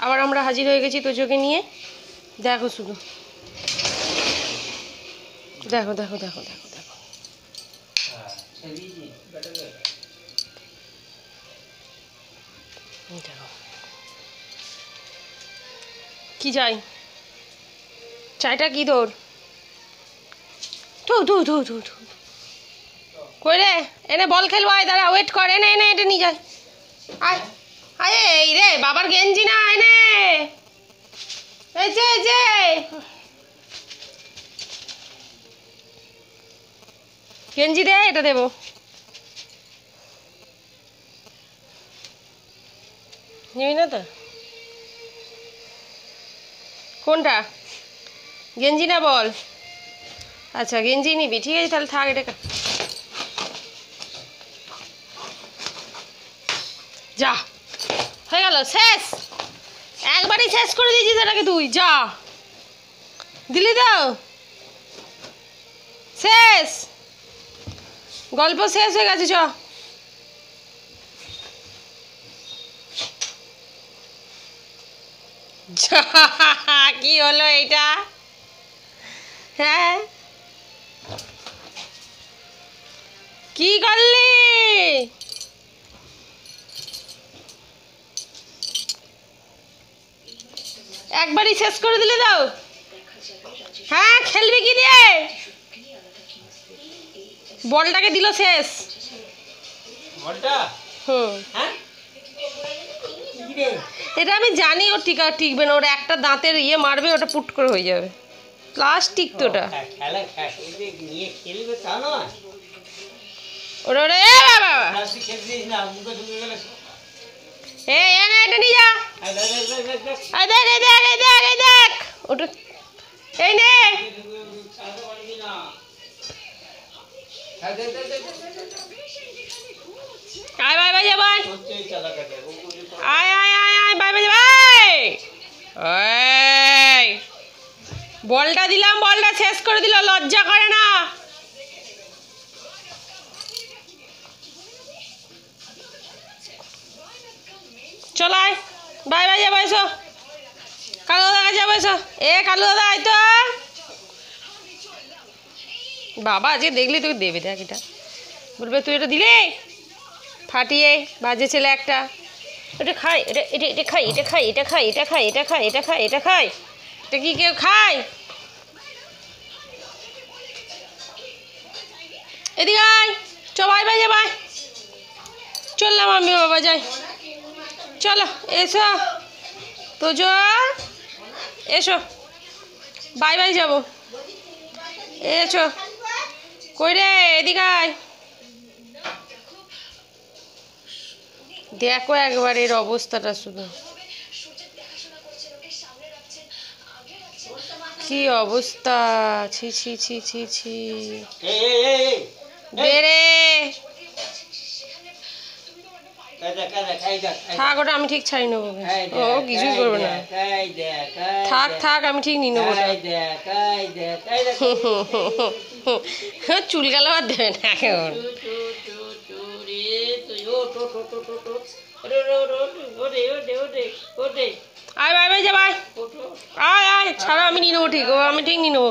আবার আমরা হাজির হয়ে গেছি তোজোকে নিয়ে। দেখো শুধু, দেখো দেখো দেখো দেখো দেখো, কি চাই? চাইটা কি তোর? ধু ধু ধু ধু ধু, কই রে? এনে বল খেলবো, আয় দাঁড়া, ওয়েট কর, এনে এনে এটা নিয়ে যায়, আয় আয়। এই রে বাবার গেঞ্জি না, এনে এই যে গেঞ্জি দে, এটা দেবো। নিবি না তো? কোনটা গেঞ্জি না বল? আচ্ছা গেঞ্জি নিবি, ঠিক আছে তাহলে থাক, এটা যা, হয়ে গেল, শেষ, একবারই শেষ করে দিয়েছিস এটাকে তুই, যা দিলি তো, শেষ, গল্প শেষ হয়ে গেছে, চ। কি হলো এটা? হ্যাঁ কি করলি? একবারই শেষ করে দিলে দাও। হ্যাঁ খেলবি কি দিয়ে? বলটাকে দিল শেষ। এটা আমি জানি ও টিকবে না, ওর একটা দাঁতের ইয়ে মারবে, ওটা পুট করে হয়ে যাবে, প্লাস্টিক তো ওটা। ওটা এটা নিয়ে যা, দেখ ওটা, এই নে, আয় বাই বাই যাবাই, আয় আয় আয় আয় বাই বাই যাবাই। বলটা দিলাম, বলটা শেষ করে দিল, লজ্জা করে না? চলাই বাই বাই যাবো, এসো কালু দাদা কাছে যাবো, এসো। কালু দাদা আয় তো, বাবা আজকে দেখলি তোকে দেবে, দেখ এটা বলবে তুই এটা দিলে ফাটিয়ে, বাজে ছেলে একটা। এটা খাই, এটা এটা এটা খাই, এটা খাই, এটা খাই, এটা খাই, এটা খাই, এটা খাই, এটা খাই, এটা কি কেউ খায়? এদিকে আয়, চ বাই বাই যাবাই, চললাম আমি, বাবা যাই, চলো এসো তোজো, এসো বাই বাই যাবো, এসো। কই রে, এদিকে আয়, দেখো একবার এর অবস্থাটা শুধু, কি অবস্থা, ছি ছি ছি ছি ছি। বেরে থাক, ওটা আমি ঠিক ছাড়ি নেবো, ও কিছুই করবে না, থাক থাক আমি ঠিক নিয়ে নেবো, চুল গেল আর দেবে না এখন। আয় বাই বাই যা, বাই আয় আয়, ছাড়া আমি নিয়ে নেবো, ঠিক ও আমি ঠিক নিয়ে নেবো,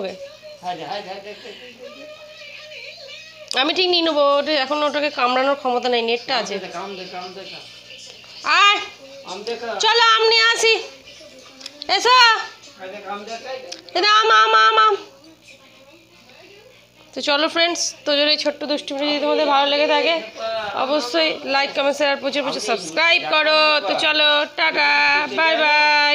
আমি ঠিক নিয়ে নেবো, ওটা এখন ওটাকে কামড়ানোর ক্ষমতা নেই, নেটটা আছে। আয় চলো আম নিয়ে আসি, এসো, আম আম আম আম। তো চলো ফ্রেন্ডস, তোদের এই ছোট্ট দুষ্টুমি যদি তোমাদের ভালো লেগে থাকে অবশ্যই লাইক কমেন্ট শেয়ার প্রচুর প্রচুর সাবস্ক্রাইব করো। তো চলো টাটা, বাই বাই।